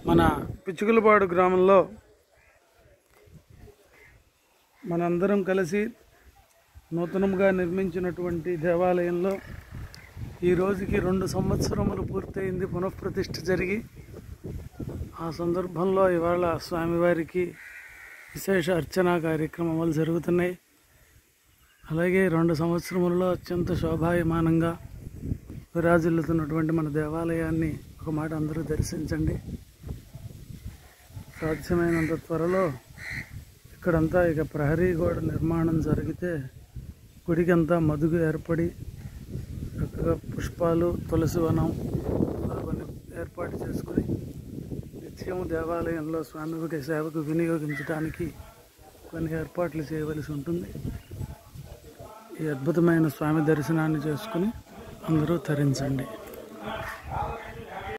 మన పిచ్చుకలపాడు గ్రామంలో మనందరం కలిసి నూతనంగా నిర్మించినటువంటి దేవాలయంలో ఈ రోజుకి 2 సంవత్సరములు పూర్తయింది పునఃప్రతిష్ఠ జరిగి. ఆ సందర్భంలో ఇవాళ స్వామివారికి విశేష అర్చనా కార్యక్రమాలు జరుగుతున్నాయి. అలాగే 2 సంవత్సరములలో అత్యంత శోభాయమానంగా విరాజిల్లుతున్నటువంటి మన దేవాలయాన్ని ఒక మాట అందరూ దర్శించండి. సాధ్యమైనంత త్వరలో ఇక్కడంతా ఇక ప్రహరీ గోడ నిర్మాణం జరిగితే గుడికంతా మదుగు ఏర్పడి చక్కగా పుష్పాలు, తులసి వనం కొన్ని ఏర్పాటు చేసుకుని నిత్యం దేవాలయంలో స్వామివారి సేవకు వినియోగించడానికి కొన్ని ఏర్పాట్లు చేయవలసి ఉంటుంది. ఈ అద్భుతమైన స్వామి దర్శనాన్ని చేసుకుని అందరూ తరించండి.